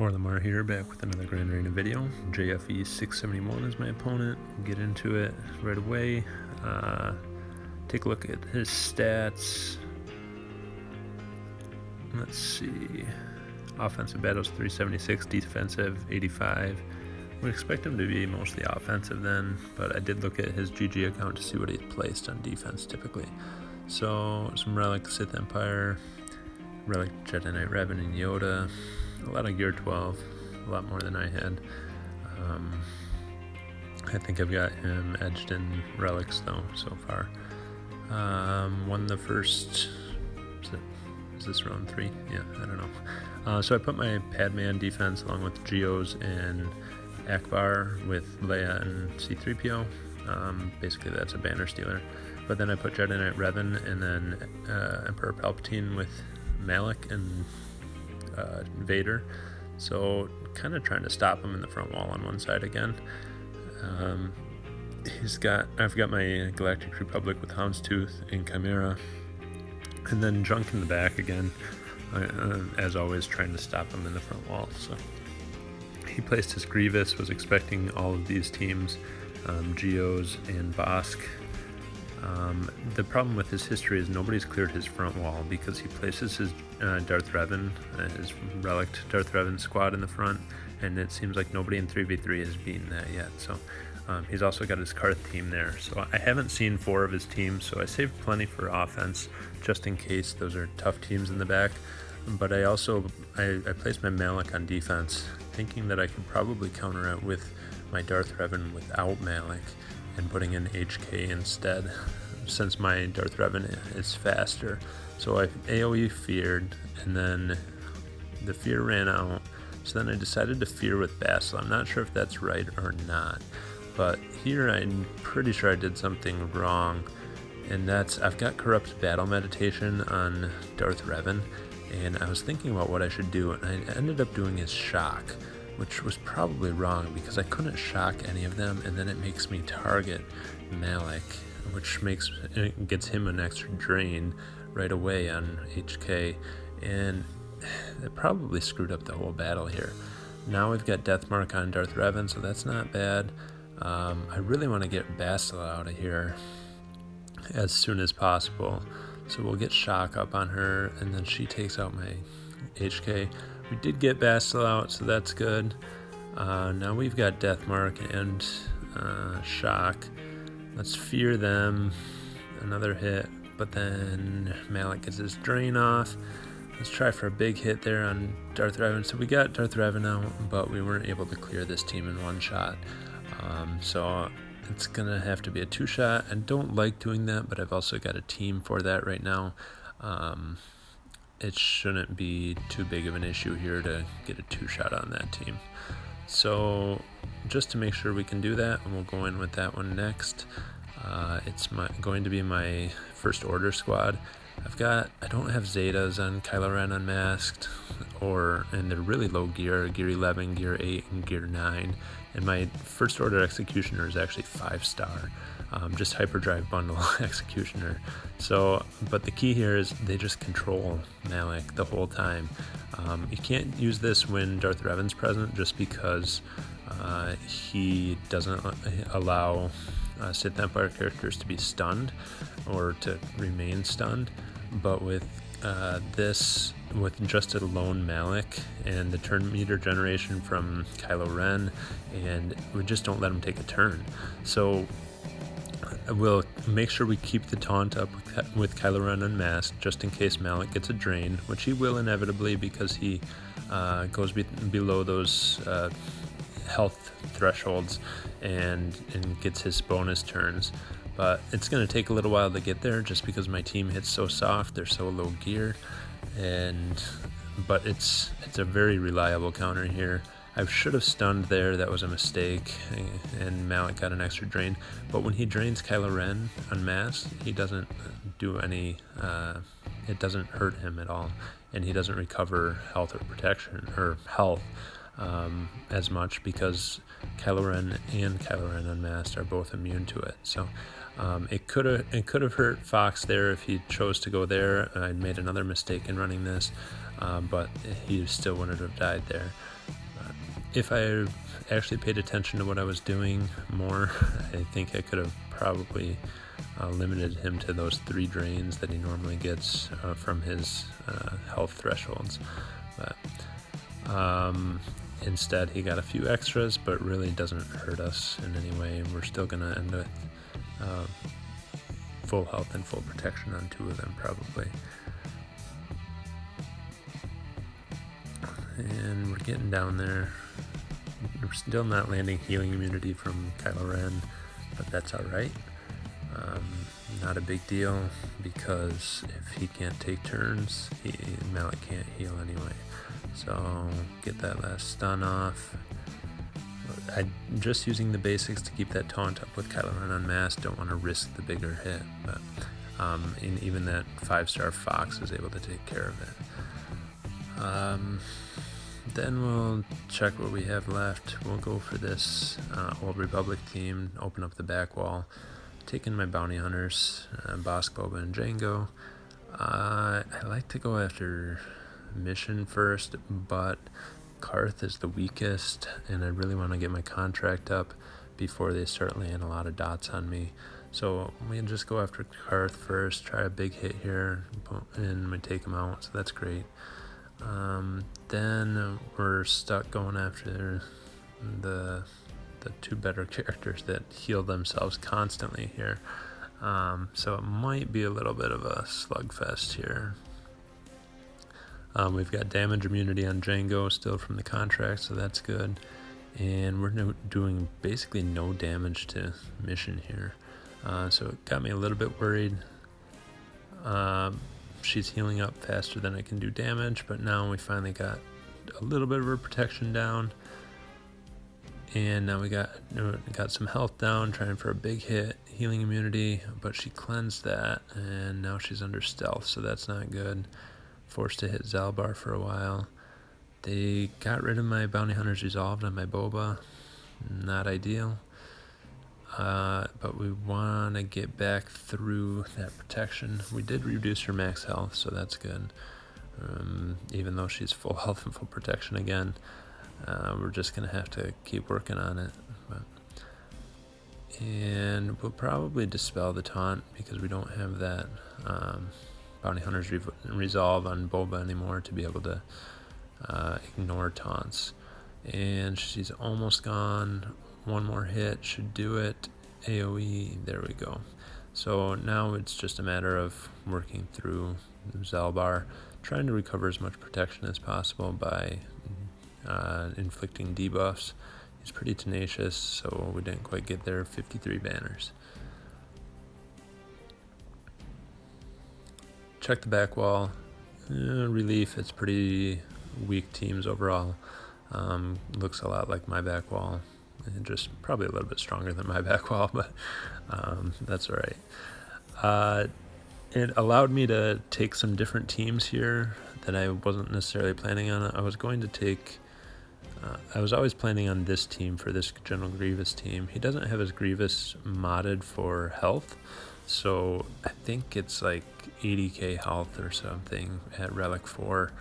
Lamar here, back with another Grand Arena video. JFE 671 is my opponent. We'll get into it right away. Take a look at his stats. Let's see. Offensive battles 376, defensive 85. Would expect him to be mostly offensive then, but I did look at his GG account to see what he had placed on defense typically. So some Relic, Sith Empire, Relic, Jedi Knight, Revan, and Yoda. A lot of Gear 12, a lot more than I had. I think I've got him edged in Relics though so far. Won the first, is this round 3? Yeah, I don't know. So I put my Padme on defense along with Geos and Akbar with Leia and C-3PO. Basically that's a banner stealer. But then I put Jedi Knight Revan and then Emperor Palpatine with Malak and Vader, so kind of trying to stop him in the front wall on one side again. I've got my Galactic Republic with Houndstooth and Chimera, and then Junk in the back again, as always trying to stop him in the front wall. So he placed his Grievous, was expecting all of these teams, Geos and Bosk. The problem with his history is nobody's cleared his front wall because he places his Darth Revan, his Relic Darth Revan squad in the front, and it seems like nobody in 3v3 has beaten that yet. So he's also got his Karth team there. So I haven't seen 4 of his teams, so I saved plenty for offense just in case those are tough teams in the back. But I placed my Malak on defense, thinking that I could probably counter it with my Darth Revan without Malak and putting in HK instead, since my Darth Revan is faster. So I AoE feared, and then the fear ran out, so then I decided to fear with Bastila. I'm not sure if that's right or not, but here I'm pretty sure I did something wrong, and that's I've got Corrupt Battle Meditation on Darth Revan, and I was thinking about what I should do, and I ended up doing his Shock, which was probably wrong because I couldn't shock any of them, and then it makes me target Malak, which gets him an extra drain right away on HK, and it probably screwed up the whole battle here. Now we've got Deathmark on Darth Revan, so that's not bad. I really want to get Bastila out of here as soon as possible, so we'll get Shock up on her, and then she takes out my HK. We did get Bastila out, so that's good. Now we've got Deathmark and Shock. Let's fear them. Another hit, but then Malak gets his drain off. Let's try for a big hit there on Darth Revan. So we got Darth Revan out, but we weren't able to clear this team in one shot. So it's gonna have to be a 2-shot. I don't like doing that, but I've also got a team for that right now. It shouldn't be too big of an issue here to get a 2-shot on that team. So just to make sure we can do that, and we'll go in with that one next. It's going to be my First Order squad. I don't have Zetas on Kylo Ren Unmasked, and they're really low gear 11, gear 8, and gear 9. And my First Order Executioner is actually 5-star. Just hyperdrive bundle executioner. So, but the key here is they just control Malak the whole time. You can't use this when Darth Revan's present, just because he doesn't allow Sith Empire characters to be stunned or to remain stunned. But with with just a lone Malak and the turn meter generation from Kylo Ren, and we just don't let him take a turn. So we'll make sure we keep the taunt up with Kylo Ren Unmasked, just in case Malak gets a drain, which he will inevitably because he goes below those health thresholds and gets his bonus turns. But it's going to take a little while to get there just because my team hits so soft, they're so low gear, but it's a very reliable counter here. I should have stunned there, that was a mistake, and Malak got an extra drain. But when he drains Kylo Ren Unmasked, he doesn't do any, it doesn't hurt him at all, and he doesn't recover health or protection, or health, as much, because Kylo Ren and Kylo Ren Unmasked are both immune to it. So it could have hurt Fox there if he chose to go there. I made another mistake in running this. but he still wouldn't have died there. If I actually paid attention to what I was doing more, I think I could have probably limited him to those 3 drains that he normally gets from his health thresholds. But instead, he got a few extras, but really doesn't hurt us in any way. We're still going to end with full health and full protection on 2 of them, probably. And we're getting down there. We're still not landing healing immunity from Kylo Ren, but that's alright. Not a big deal, because if he can't take turns, Malak can't heal anyway. So get that last stun off. I'm just using the basics to keep that taunt up with Kylo Ren unmasked. Don't want to risk the bigger hit, but even that 5-star Fox is able to take care of it. Then we'll check what we have left. We'll go for this Old Republic team, open up the back wall, taking my bounty hunters, Bosk, Boba, and Jango. I like to go after mission first, but Karth is the weakest, and I really want to get my contract up before they start laying a lot of dots on me. So we can just go after Karth first, try a big hit here, and we take him out, so that's great. Then we're stuck going after the 2 better characters that heal themselves constantly here. So it might be a little bit of a slugfest here. We've got damage immunity on Jango still from the contract, so that's good. And we're doing basically no damage to mission here. So it got me a little bit worried. She's healing up faster than I can do damage, but now we finally got a little bit of her protection down. And now we got some health down, trying for a big hit, healing immunity, but she cleansed that, and now she's under stealth, so that's not good. Forced to hit Zalbar for a while. They got rid of my bounty hunters resolved on my Boba. Not ideal. But we want to get back through that protection. We did reduce her max health, so that's good. Even though she's full health and full protection again, we're just going to have to keep working on it. And we'll probably dispel the taunt, because we don't have that bounty hunter's resolve on Boba anymore to be able to ignore taunts. And she's almost gone. 1 more hit should do it. AoE, there we go. So now it's just a matter of working through Zalbar, trying to recover as much protection as possible by inflicting debuffs. He's pretty tenacious, so we didn't quite get there. 53 banners. Check the back wall. Relief, it's pretty weak teams overall. Looks a lot like my back wall. And just probably a little bit stronger than my back wall, but that's all right. It allowed me to take some different teams here that I wasn't necessarily planning on. I was going to take... I was always planning on this team for this General Grievous team. He doesn't have his Grievous modded for health, so I think it's like 80k health or something at Relic 4.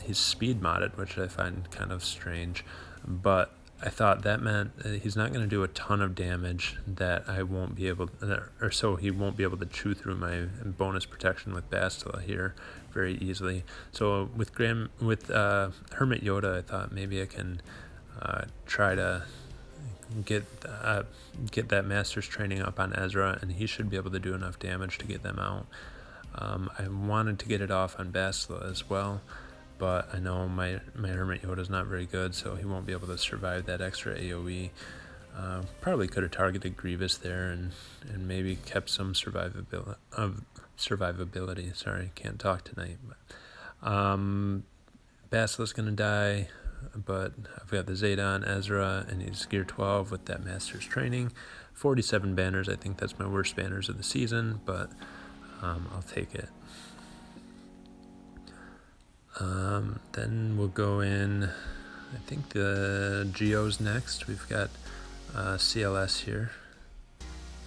He's speed modded, which I find kind of strange, but I thought that meant he's not going to do a ton of damage that I won't be able to, or so he won't be able to chew through my bonus protection with Bastila here very easily. So with Hermit Yoda, I thought maybe I can try to get that Master's Training up on Ezra, and he should be able to do enough damage to get them out. I wanted to get it off on Bastila as well, but I know my Hermit Yoda is not very good, so he won't be able to survive that extra AoE. Probably could have targeted Grievous there and maybe kept some survivability. Sorry, can't talk tonight. Basila's gonna die, but I've got the Zeta on Ezra, and he's gear 12 with that Master's Training. 47 banners, I think that's my worst banners of the season, but I'll take it. Then we'll go in, I think the Geo's next. We've got CLS here.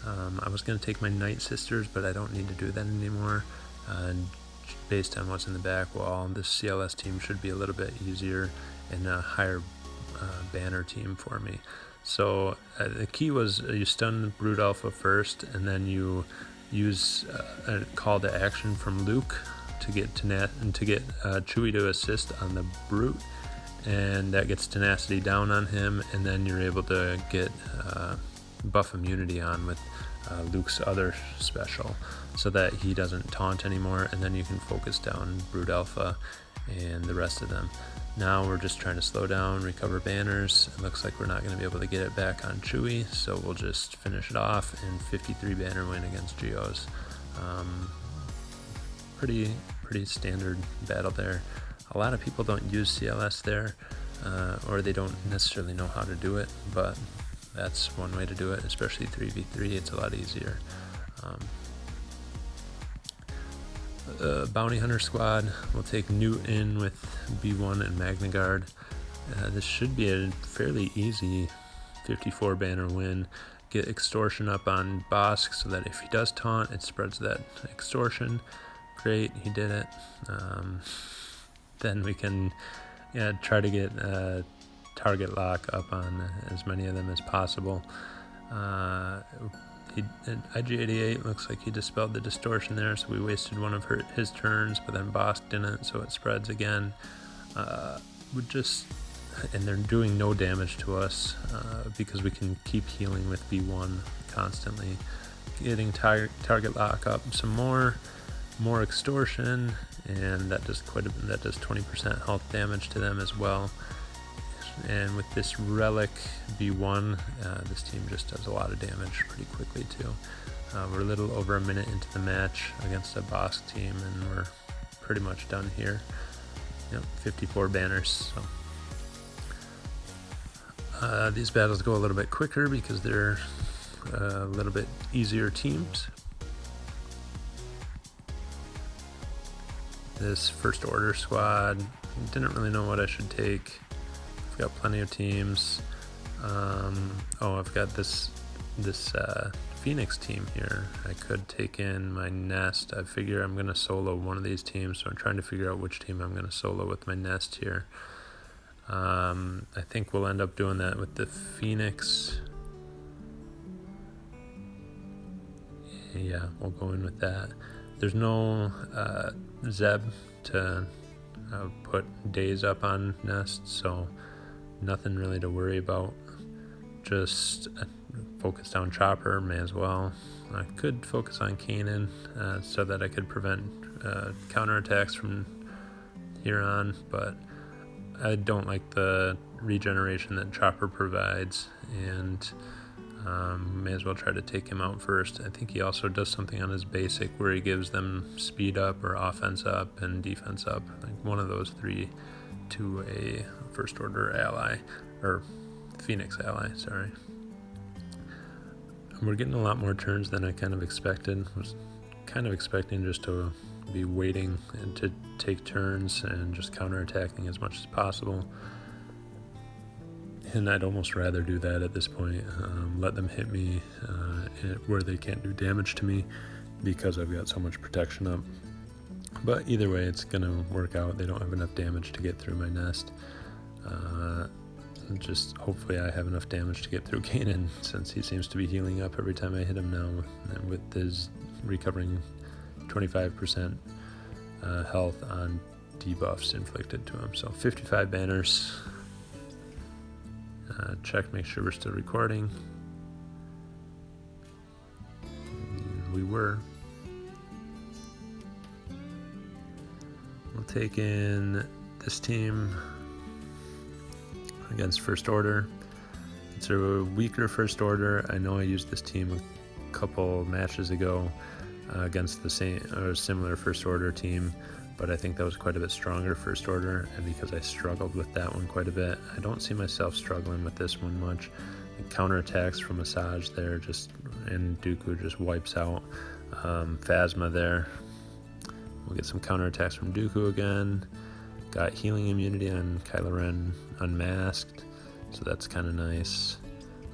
I was going to take my Night Sisters, but I don't need to do that anymore. based on what's in the back wall. This CLS team should be a little bit easier and a higher banner team for me. So the key was you stun Brute Alpha first, and then you use a call to action from Luke to get Chewie to assist on the Brute, and that gets tenacity down on him, and then you're able to get buff immunity on with Luke's other special, so that he doesn't taunt anymore, and then you can focus down Brute Alpha and the rest of them. Now we're just trying to slow down, recover banners. It looks like we're not going to be able to get it back on Chewie, so we'll just finish it off and 53 banner win against Geos. Pretty standard battle there. A lot of people don't use CLS there, or they don't necessarily know how to do it, but that's one way to do it, especially 3v3. It's a lot easier. Bounty Hunter squad will take Newt in with B1 and Magna Guard. This should be a fairly easy 54 banner win. Get extortion up on Bosk so that if he does taunt, it spreads that extortion. Great, he did it. Then we can try to get target lock up on as many of them as possible. IG-88 looks like he dispelled the distortion there, so we wasted one of his turns, but then Bosk didn't, so it spreads again. And they're doing no damage to us because we can keep healing with B1 constantly. Getting target lock up some more extortion, and that does 20% health damage to them as well. And with this relic B1, this team just does a lot of damage pretty quickly too. We're a little over a minute into the match against a Bosk team, and we're pretty much done here. 54 banners. So these battles go a little bit quicker because they're a little bit easier teams. This first order squad, didn't really know what I should take. I've got plenty of teams. I've got this Phoenix team here. I could take in my Nest. I figure I'm going to solo one of these teams, so I'm trying to figure out which team I'm going to solo with my Nest here. I think we'll end up doing that with the Phoenix. Yeah, we'll go in with that. There's no Zeb to put days up on Nest, so nothing really to worry about. Just focus down Chopper, may as well. I could focus on Kanan so that I could prevent counterattacks from here on, but I don't like the regeneration that Chopper provides, and may as well try to take him out first. I think he also does something on his basic where he gives them speed up or offense up and defense up, like one of those three to a first order ally, or Phoenix ally, sorry. We're getting a lot more turns than I kind of expected. I was kind of expecting just to be waiting and to take turns and just counterattacking as much as possible. And I'd almost rather do that at this point, let them hit me where they can't do damage to me because I've got so much protection up. But either way, it's going to work out. They don't have enough damage to get through my Nest. Just hopefully I have enough damage to get through Kanan, since he seems to be healing up every time I hit him now, with his recovering 25% health on debuffs inflicted to him. So 55 banners. Check, make sure we're still recording. We were. We'll take in this team against First Order. It's a weaker First Order. I know I used this team a couple matches ago against the same or similar First Order team, but I think that was quite a bit stronger First Order, and because I struggled with that one quite a bit, I don't see myself struggling with this one much. The counterattacks from Massage there and Dooku just wipes out Phasma there. We'll get some counterattacks from Dooku again. Got healing immunity on Kylo Ren unmasked, so that's kind of nice.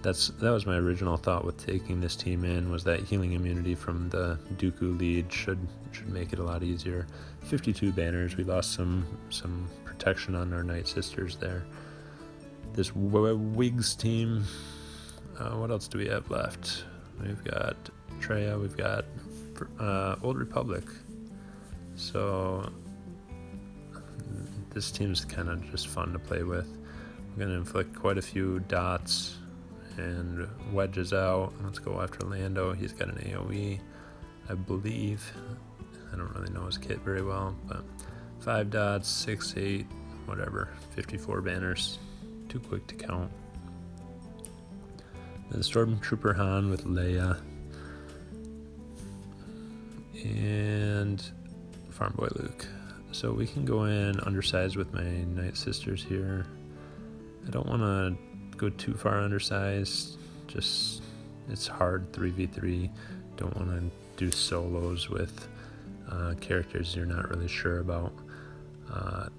that was my original thought with taking this team in, was that healing immunity from the Dooku lead should make it a lot easier. 52 banners. We lost some protection on our Night Sisters there. This Wigs team, what else do we have left? We've got Treya, we've got Old Republic. So this team's kind of just fun to play with. We're going to inflict quite a few dots and wedges out. Let's go after Lando. He's got an AoE, I believe. I don't really know his kit very well, but 5 dots, 6, 8, whatever, 54 banners. Too quick to count. Then Stormtrooper Han with Leia. And Farm Boy Luke. So we can go in undersized with my Night Sisters here. I don't want to go too far undersized. Just, it's hard 3v3. Don't want to do solos with characters you're not really sure about.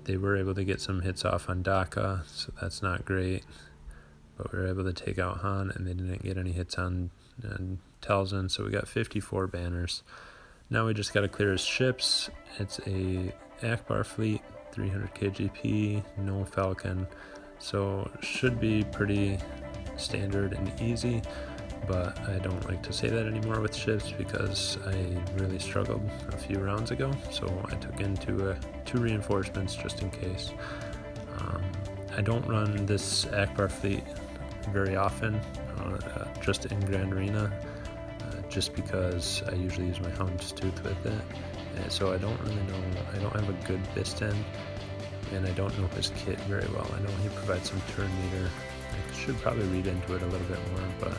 They were able to get some hits off on Daka, so that's not great. But we were able to take out Han, and they didn't get any hits on Talzin, so we got 54 banners. Now we just got to clear his ships. It's a Akbar fleet, 300 KGP, no Falcon, so should be pretty standard and easy. But I don't like to say that anymore with ships because I really struggled a few rounds ago, so I took in two reinforcements just in case. I don't run this Akbar fleet very often, just in Grand Arena, just because I usually use my Houndstooth with it, and so I don't really know. I don't have a good Bistan, and I don't know his kit very well. I know he provides some turn meter. I should probably read into it a little bit more, but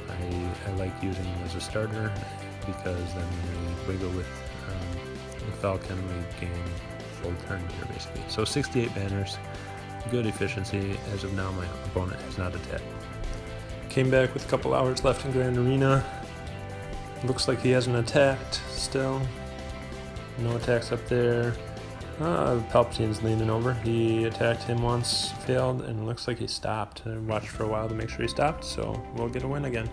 I like using him as a starter because then when we wiggle with the Falcon, we gain full turn meter basically. So 68 banners, good efficiency. As of now, my opponent has not attacked. Came back with a couple hours left in Grand Arena. Looks like he hasn't attacked still. No attacks up there. Palpatine's leaning over. He attacked him once, failed, and it looks like he stopped. I watched for a while to make sure he stopped, so we'll get a win again.